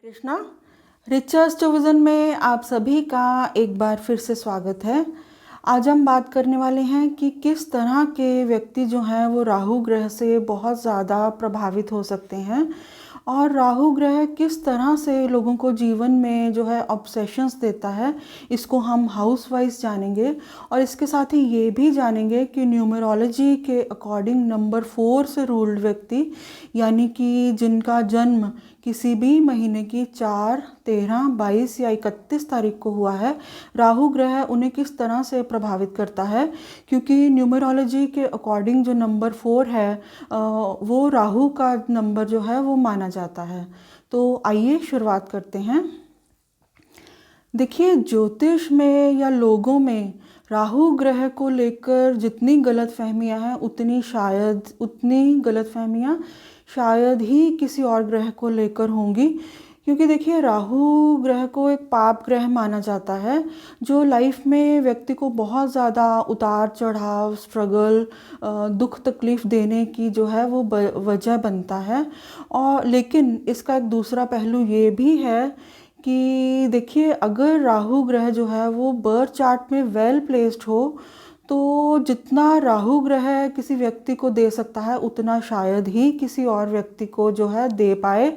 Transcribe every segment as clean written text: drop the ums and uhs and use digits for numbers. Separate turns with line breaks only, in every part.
Krishna. रिचर्स to vision में आप सभी का एक बार फिर से स्वागत है। आज हम बात करने वाले हैं कि किस तरह के व्यक्ति जो हैं वो राहु ग्रह से बहुत ज़्यादा प्रभावित हो सकते हैं और राहु ग्रह किस तरह से लोगों को जीवन में जो है ऑब्सेशंस देता है। इसको हम हाउस वाइज जानेंगे और इसके साथ ही ये भी जानेंगे कि न्यूमरोलॉजी के अकॉर्डिंग नंबर 4 से रूल्ड व्यक्ति, यानी कि जिनका जन्म किसी भी महीने की 4, 13, 22 या 31 तारीख को हुआ है, राहु ग्रह उन्हें किस तरह से प्रभावित करता है। क्योंकि न्यूमरोलॉजी के अकॉर्डिंग जो नंबर 4 है वो राहु का नंबर जो है वो माना जाता है। तो आइए शुरुआत करते हैं। देखिए, ज्योतिष में या लोगों में राहु ग्रह को लेकर जितनी गलतफहमियां हैं उतनी गलतफहमियां शायद ही किसी और ग्रह को लेकर होंगी। क्योंकि देखिए, राहु ग्रह को एक पाप ग्रह माना जाता है जो लाइफ में व्यक्ति को बहुत ज़्यादा उतार चढ़ाव, स्ट्रगल, दुख तकलीफ़ देने की जो है वो वजह बनता है। और लेकिन इसका एक दूसरा पहलू ये भी है कि देखिए, अगर राहु ग्रह जो है वो बर्थ चार्ट में वेल प्लेस्ड हो तो जितना राहु ग्रह किसी व्यक्ति को दे सकता है उतना शायद ही किसी और व्यक्ति को जो है दे पाए।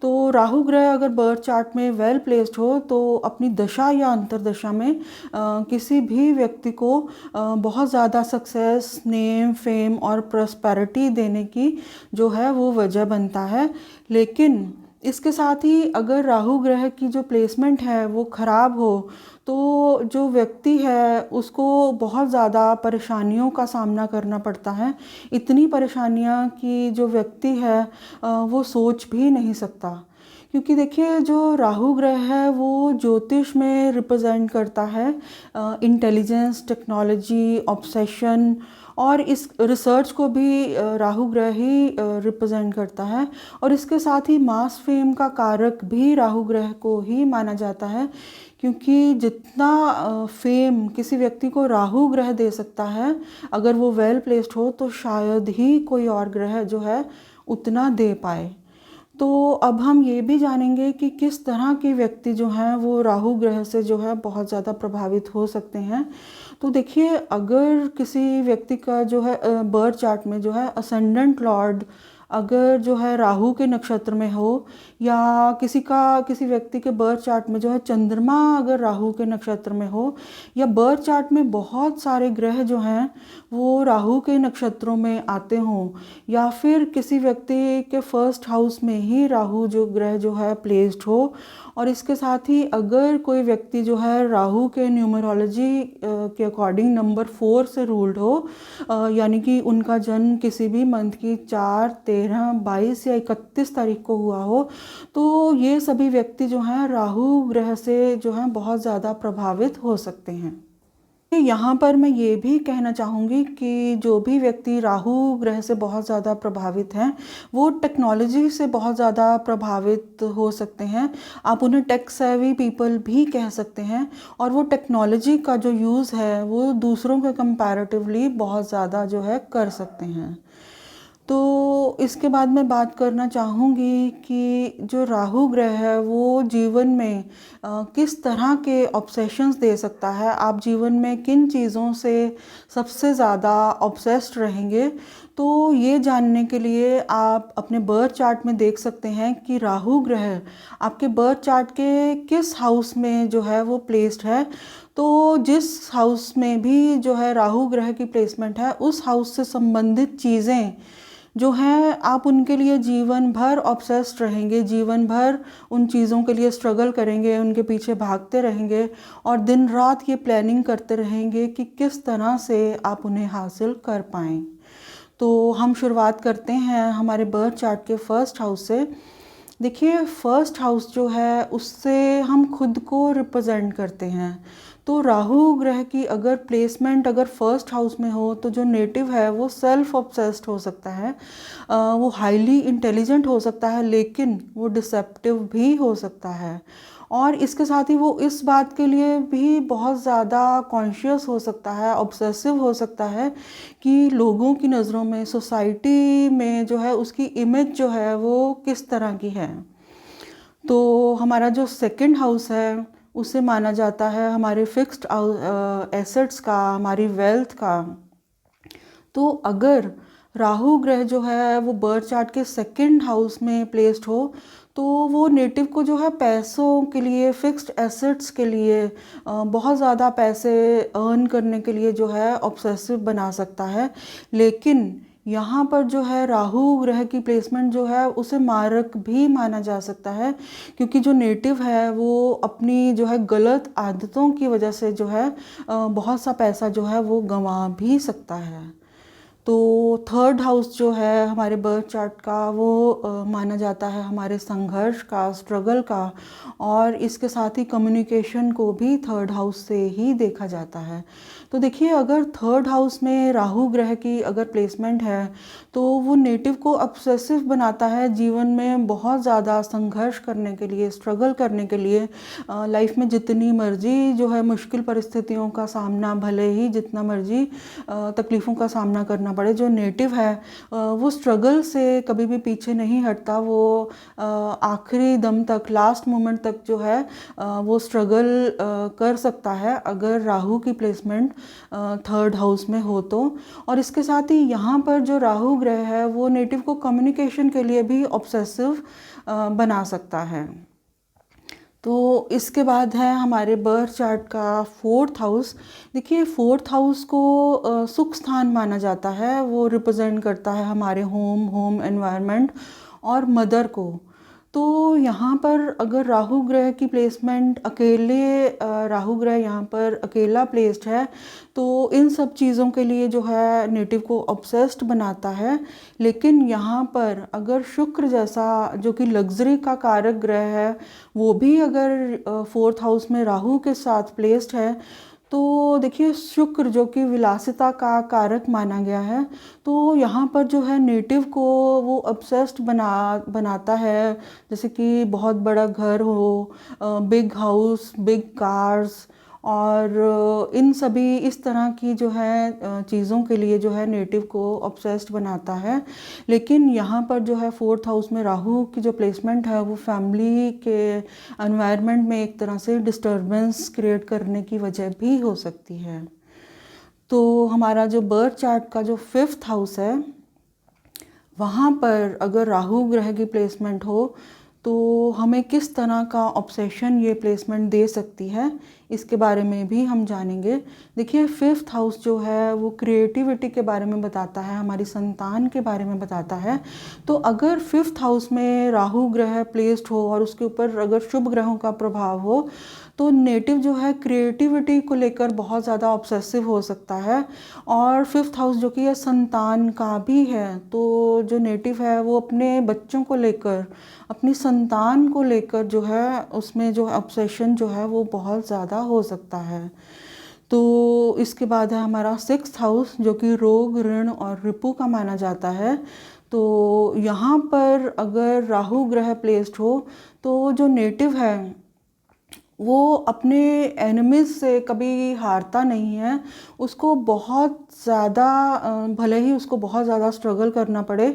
तो राहु ग्रह अगर बर्थ चार्ट में वेल प्लेस्ड हो तो अपनी दशा या अंतर्दशा में किसी भी व्यक्ति को बहुत ज़्यादा सक्सेस, नेम, फेम और प्रॉस्पेरिटी देने की जो है वो वजह बनता है। लेकिन इसके साथ ही अगर राहु ग्रह की जो प्लेसमेंट है वो ख़राब हो तो जो व्यक्ति है उसको बहुत ज़्यादा परेशानियों का सामना करना पड़ता है। इतनी परेशानियां कि जो व्यक्ति है वो सोच भी नहीं सकता। क्योंकि देखिए, जो राहु ग्रह है वो ज्योतिष में रिप्रेजेंट करता है इंटेलिजेंस, टेक्नोलॉजी, ऑब्सेशन, और इस रिसर्च को भी राहु ग्रह ही रिप्रेजेंट करता है। और इसके साथ ही मास फेम का कारक भी राहु ग्रह को ही माना जाता है। क्योंकि जितना फेम किसी व्यक्ति को राहु ग्रह दे सकता है अगर वो वेल प्लेस्ड हो तो शायद ही कोई और ग्रह जो है उतना दे पाए। तो अब हम ये भी जानेंगे कि किस तरह के व्यक्ति जो हैं वो राहु ग्रह से जो है बहुत ज़्यादा प्रभावित हो सकते हैं। तो देखिए, अगर किसी व्यक्ति का जो है बर्थ चार्ट में जो है असेंडेंट लॉर्ड अगर जो है राहु के नक्षत्र में हो, या किसी व्यक्ति के बर्थ चार्ट में जो है चंद्रमा अगर राहु के नक्षत्र में हो, या बर्थ चार्ट में बहुत सारे ग्रह जो हैं वो राहु के नक्षत्रों में आते हों, या फिर किसी व्यक्ति के फर्स्ट हाउस में ही राहु जो ग्रह जो है प्लेस्ड हो, और इसके साथ ही अगर कोई व्यक्ति जो है राहु के न्यूमरोलॉजी के अकॉर्डिंग नंबर 4 से रूल्ड हो, यानी कि उनका जन्म किसी भी मंथ की 4, 13, 22 या 31 तारीख को हुआ हो, तो ये सभी व्यक्ति जो हैं राहु ग्रह से जो हैं बहुत ज़्यादा प्रभावित हो सकते हैं। यहाँ पर मैं ये भी कहना चाहूँगी कि जो भी व्यक्ति राहु ग्रह से बहुत ज़्यादा प्रभावित हैं वो टेक्नोलॉजी से बहुत ज़्यादा प्रभावित हो सकते हैं। आप उन्हें टेक सेवी पीपल भी कह सकते हैं, और वो टेक्नोलॉजी का जो यूज़ है वो दूसरों के कंपैरेटिवली बहुत ज़्यादा जो है कर सकते हैं। तो इसके बाद मैं बात करना चाहूँगी कि जो राहु ग्रह है वो जीवन में किस तरह के ऑब्सेशंस दे सकता है। आप जीवन में किन चीज़ों से सबसे ज़्यादा ऑब्सेस्ड रहेंगे, तो ये जानने के लिए आप अपने बर्थ चार्ट में देख सकते हैं कि राहु ग्रह आपके बर्थ चार्ट के किस हाउस में जो है वो प्लेस्ड है। तो जिस हाउस में भी जो है राहु ग्रह की प्लेसमेंट है उस हाउस से संबंधित चीज़ें जो हैं आप उनके लिए जीवन भर ऑब्सेस्ड रहेंगे, जीवन भर उन चीज़ों के लिए स्ट्रगल करेंगे, उनके पीछे भागते रहेंगे और दिन रात ये प्लानिंग करते रहेंगे कि किस तरह से आप उन्हें हासिल कर पाएँ। तो हम शुरुआत करते हैं हमारे बर्थ चार्ट के फर्स्ट हाउस से। देखिए, फर्स्ट हाउस जो है उससे हम खुद को रिप्रेजेंट करते हैं। तो राहु ग्रह की अगर प्लेसमेंट अगर फर्स्ट हाउस में हो तो जो नेटिव है वो सेल्फ ऑब्सेस्ड हो सकता है, वो हाईली इंटेलिजेंट हो सकता है, लेकिन वो डिसेप्टिव भी हो सकता है। और इसके साथ ही वो इस बात के लिए भी बहुत ज़्यादा कॉन्शियस हो सकता है, ऑब्सेसिव हो सकता है कि लोगों की नज़रों में, सोसाइटी में जो है उसकी इमेज जो है वो किस तरह की है। तो हमारा जो सेकंड हाउस है उसे माना जाता है हमारे फिक्स्ड एसेट्स का, हमारी वेल्थ का। तो अगर राहु ग्रह जो है वो बर्थ चार्ट के सेकंड हाउस में प्लेस्ड हो तो वो नेटिव को जो है पैसों के लिए, फिक्स्ड एसेट्स के लिए, बहुत ज़्यादा पैसे अर्न करने के लिए जो है ऑब्सेसिव बना सकता है। लेकिन यहाँ पर जो है राहु ग्रह की प्लेसमेंट जो है उसे मारक भी माना जा सकता है, क्योंकि जो नेटिव है वो अपनी जो है गलत आदतों की वजह से जो है बहुत सा पैसा जो है वो गंवा भी सकता है। तो थर्ड हाउस जो है हमारे बर्थ चार्ट का वो माना जाता है हमारे संघर्ष का, स्ट्रगल का, और इसके साथ ही कम्युनिकेशन को भी थर्ड हाउस से ही देखा जाता है। तो देखिए, अगर थर्ड हाउस में राहु ग्रह की अगर प्लेसमेंट है तो वो नेटिव को ऑब्सेसिव बनाता है, जीवन में बहुत ज़्यादा संघर्ष करने के लिए, स्ट्रगल करने के लिए, लाइफ में जितनी मर्जी जो है मुश्किल परिस्थितियों का सामना, भले ही जितना मर्जी तकलीफ़ों का सामना करना पड़े, जो नेटिव है वो स्ट्रगल से कभी भी पीछे नहीं हटता। वो आखिरी दम तक, लास्ट मोमेंट तक जो है वो स्ट्रगल कर सकता है अगर राहु की प्लेसमेंट थर्ड हाउस में हो तो। और इसके साथ ही यहाँ पर जो राहु ग्रह है वो नेटिव को कम्युनिकेशन के लिए भी ऑब्सेसिव बना सकता है। तो इसके बाद है हमारे बर्थ चार्ट का फोर्थ हाउस। देखिए, फोर्थ हाउस को सुख स्थान माना जाता है। वो रिप्रेजेंट करता है हमारे होम एनवायरनमेंट और मदर को। तो यहाँ पर अगर राहु ग्रह की प्लेसमेंट अकेले, राहु ग्रह यहाँ पर अकेला प्लेस्ड है तो इन सब चीज़ों के लिए जो है नेटिव को ऑब्सेस्ड बनाता है। लेकिन यहाँ पर अगर शुक्र जैसा, जो कि लग्जरी का कारक ग्रह है, वो भी अगर फोर्थ हाउस में राहु के साथ प्लेस्ड है तो देखिए, शुक्र जो कि विलासिता का कारक माना गया है, तो यहाँ पर जो है नेटिव को वो ऑब्सेस्ड बनाता है। जैसे कि बहुत बड़ा घर हो, बिग हाउस, बिग कार्स, और इन सभी इस तरह की जो है चीज़ों के लिए जो है नेटिव को ऑब्सेस्ड बनाता है। लेकिन यहाँ पर जो है फोर्थ हाउस में राहु की जो प्लेसमेंट है वो फैमिली के एनवायरनमेंट में एक तरह से डिस्टर्बेंस क्रिएट करने की वजह भी हो सकती है। तो हमारा जो बर्थ चार्ट का जो फिफ्थ हाउस है वहाँ पर अगर राहु ग्रह की प्लेसमेंट हो तो हमें किस तरह का ऑब्सेशन ये प्लेसमेंट दे सकती है, इसके बारे में भी हम जानेंगे। देखिए, फिफ्थ हाउस जो है वो क्रिएटिविटी के बारे में बताता है, हमारी संतान के बारे में बताता है। तो अगर फिफ्थ हाउस में राहु ग्रह प्लेस्ड हो और उसके ऊपर अगर शुभ ग्रहों का प्रभाव हो तो नेटिव जो है क्रिएटिविटी को लेकर बहुत ज़्यादा ऑब्सेसिव हो सकता है। और फिफ्थ हाउस जो कि है संतान का भी है, तो जो नेटिव है वो अपने बच्चों को लेकर, अपनी संतान को लेकर जो है उसमें जो ऑब्सेशन जो है वो बहुत ज़्यादा हो सकता है। तो इसके बाद है हमारा सिक्स्थ हाउस जो कि रोग, ऋण और रिपु का माना जाता है। तो यहाँ पर अगर राहु ग्रह प्लेस्ड हो तो जो नेटिव है वो अपने एनिमीज से कभी हारता नहीं है। उसको बहुत ज़्यादा, भले ही उसको बहुत ज़्यादा स्ट्रगल करना पड़े,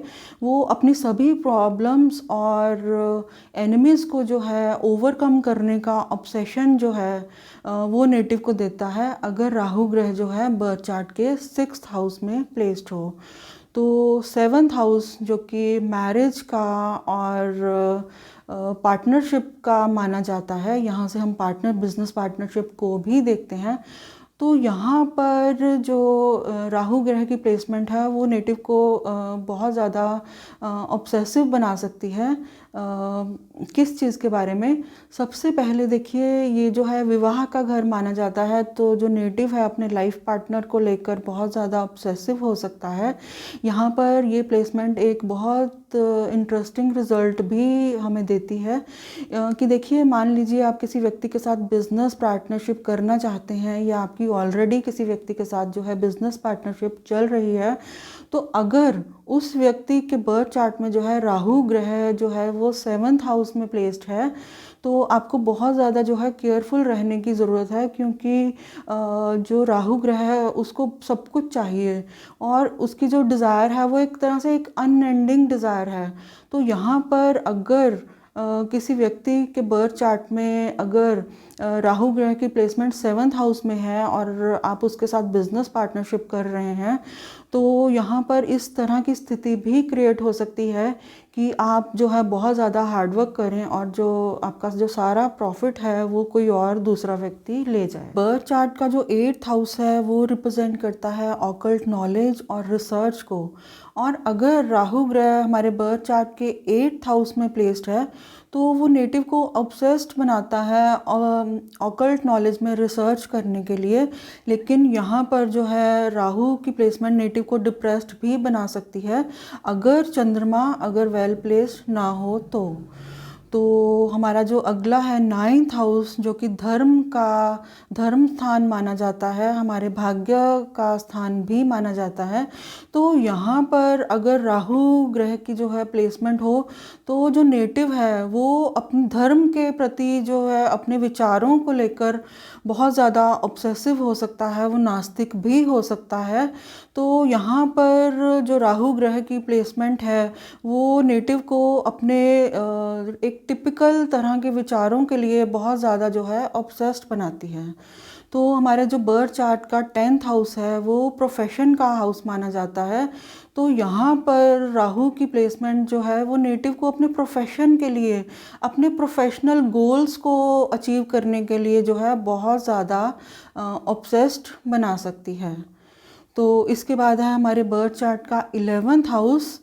वो अपनी सभी प्रॉब्लम्स और एनिमीज़ को जो है ओवरकम करने का ऑब्सेशन जो है वो नेटिव को देता है अगर राहु ग्रह जो है बर्थ चार्ट के सिक्स्थ हाउस में प्लेस्ड हो। तो सेवन्थ हाउस जो कि मैरिज का और पार्टनरशिप का माना जाता है, यहाँ से हम बिजनेस पार्टनरशिप को भी देखते हैं। तो यहाँ पर जो राहु ग्रह की प्लेसमेंट है वो नेटिव को बहुत ज़्यादा ऑब्सेसिव बना सकती है। किस चीज़ के बारे में? सबसे पहले देखिए, ये जो है विवाह का घर माना जाता है, तो जो नेटिव है अपने लाइफ पार्टनर को लेकर बहुत ज़्यादा ऑब्सेसिव हो सकता है। यहाँ पर ये प्लेसमेंट एक बहुत इंटरेस्टिंग रिजल्ट भी हमें देती है कि देखिए, मान लीजिए आप किसी व्यक्ति के साथ बिजनेस पार्टनरशिप करना चाहते हैं या आपकी ऑलरेडी किसी व्यक्ति के साथ जो है बिजनेस पार्टनरशिप चल रही है, तो अगर उस व्यक्ति के बर्थ चार्ट में जो है राहु ग्रह जो है वो सेवन्थ हाउस में प्लेस्ड है तो आपको बहुत ज़्यादा जो है केयरफुल रहने की ज़रूरत है, क्योंकि जो राहु ग्रह है उसको सब कुछ चाहिए और उसकी जो डिज़ायर है वो एक तरह से एक अनएंडिंग डिज़ायर है। तो यहाँ पर अगर किसी व्यक्ति के बर्थ चार्ट में अगर राहु ग्रह की प्लेसमेंट 7th हाउस में है और आप उसके साथ बिजनेस पार्टनरशिप कर रहे हैं, तो यहाँ पर इस तरह की स्थिति भी क्रिएट हो सकती है कि आप जो है बहुत ज़्यादा हार्डवर्क करें और जो आपका जो सारा प्रॉफिट है वो कोई और दूसरा व्यक्ति ले जाए। बर्थ चार्ट का जो 8th हाउस है वो रिप्रेजेंट करता है ऑकल्ट नॉलेज और रिसर्च को, और अगर राहु ग्रह हमारे बर्थ चार्ट के 8th हाउस में प्लेस्ड है तो वो नेटिव को ऑब्सेस्ड बनाता है ऑकल्ट नॉलेज में रिसर्च करने के लिए। लेकिन यहाँ पर जो है राहु की प्लेसमेंट नेटिव को डिप्रेस्ड भी बना सकती है अगर चंद्रमा अगर वेल प्लेस्ड ना हो तो हमारा जो अगला है 9th हाउस, जो कि धर्म स्थान माना जाता है, हमारे भाग्य का स्थान भी माना जाता है। तो यहाँ पर अगर राहु ग्रह की जो है प्लेसमेंट हो तो जो नेटिव है वो अपने धर्म के प्रति जो है अपने विचारों को लेकर बहुत ज़्यादा ऑब्सेसिव हो सकता है, वो नास्तिक भी हो सकता है। तो यहाँ पर जो राहु ग्रह की प्लेसमेंट है वो नेटिव को अपने एक टिपिकल तरह के विचारों के लिए बहुत ज़्यादा जो है ऑब्सेस्ड बनाती है। तो हमारे जो बर्थ चार्ट का 10th हाउस है वो प्रोफेशन का हाउस माना जाता है। तो यहाँ पर राहु की प्लेसमेंट जो है वो नेटिव को अपने प्रोफेशन के लिए, अपने प्रोफेशनल गोल्स को अचीव करने के लिए जो है बहुत ज़्यादा ऑब्सेस्ड बना सकती है। तो इसके बाद है हमारे बर्थ चार्ट का 11th हाउस।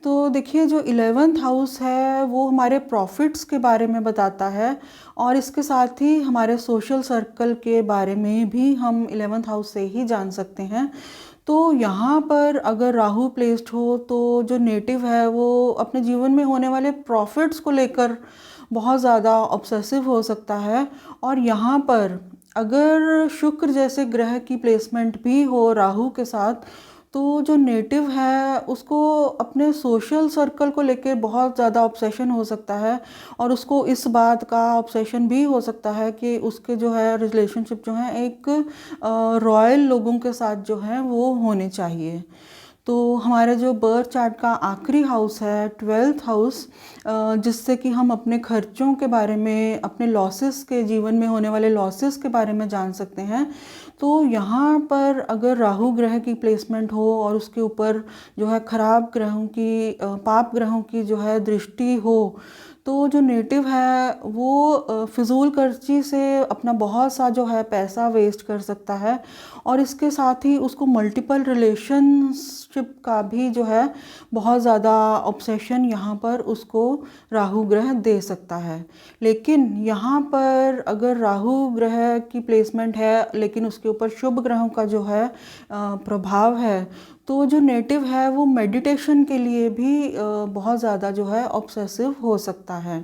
तो देखिए जो 11th हाउस है वो हमारे प्रॉफिट्स के बारे में बताता है और इसके साथ ही हमारे सोशल सर्कल के बारे में भी हम 11th हाउस से ही जान सकते हैं। तो यहाँ पर अगर राहु प्लेस्ड हो तो जो नेटिव है वो अपने जीवन में होने वाले प्रॉफिट्स को लेकर बहुत ज़्यादा ऑब्सेसिव हो सकता है। और यहाँ पर अगर शुक्र जैसे ग्रह की प्लेसमेंट भी हो राहु के साथ तो जो नेटिव है उसको अपने सोशल सर्कल को लेकर बहुत ज़्यादा ऑब्सेशन हो सकता है और उसको इस बात का ऑब्सेशन भी हो सकता है कि उसके जो है रिलेशनशिप जो है एक रॉयल लोगों के साथ जो है वो होने चाहिए। तो हमारे जो बर्थ चार्ट का आखिरी हाउस है 12th हाउस, जिससे कि हम अपने खर्चों के बारे में, अपने लॉसेस के, जीवन में होने वाले लॉसेस के बारे में जान सकते हैं। तो यहाँ पर अगर राहु ग्रह की प्लेसमेंट हो और उसके ऊपर जो है खराब ग्रहों की, पाप ग्रहों की जो है दृष्टि हो तो जो नेटिव है वो फिजूल खर्ची से अपना बहुत सा जो है पैसा वेस्ट कर सकता है और इसके साथ ही उसको मल्टीपल रिलेशनशिप का भी जो है बहुत ज़्यादा ऑब्सेशन यहाँ पर उसको राहु ग्रह दे सकता है। लेकिन यहाँ पर अगर राहु ग्रह की प्लेसमेंट है लेकिन उसके ऊपर शुभ ग्रहों का जो है प्रभाव है तो जो नेटिव है वो मेडिटेशन के लिए भी बहुत ज़्यादा जो है ऑब्सेसिव हो सकता है।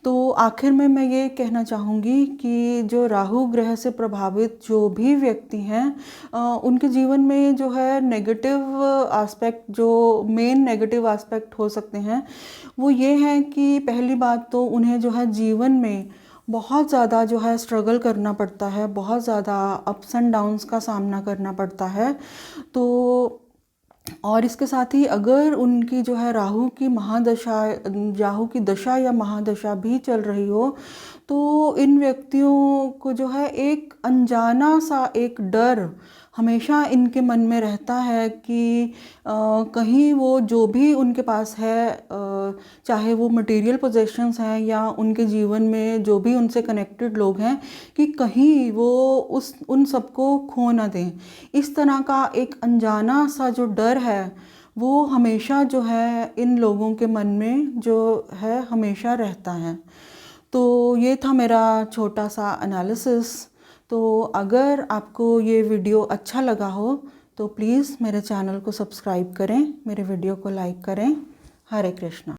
तो आखिर में मैं ये कहना चाहूँगी कि जो राहु ग्रह से प्रभावित जो भी व्यक्ति हैं उनके जीवन में जो है नेगेटिव एस्पेक्ट, जो मेन नेगेटिव एस्पेक्ट हो सकते हैं वो ये हैं कि पहली बात तो उन्हें जो है जीवन में बहुत ज़्यादा जो है स्ट्रगल करना पड़ता है, बहुत ज़्यादा अप्स एंड डाउन्स का सामना करना पड़ता है। तो और इसके साथ ही अगर उनकी जो है राहु की दशा या महादशा भी चल रही हो तो इन व्यक्तियों को जो है एक अनजाना सा एक डर हमेशा इनके मन में रहता है कि कहीं वो जो भी उनके पास है, चाहे वो मटेरियल पोजेशंस हैं या उनके जीवन में जो भी उनसे कनेक्टेड लोग हैं, कि कहीं वो उन सबको खो ना दें। इस तरह का एक अनजाना सा जो डर है वो हमेशा जो है इन लोगों के मन में जो है हमेशा रहता है। तो ये था मेरा छोटा सा एनालिसिस। तो अगर आपको ये वीडियो अच्छा लगा हो तो प्लीज़ मेरे चैनल को सब्सक्राइब करें, मेरे वीडियो को लाइक करें। हरे कृष्णा।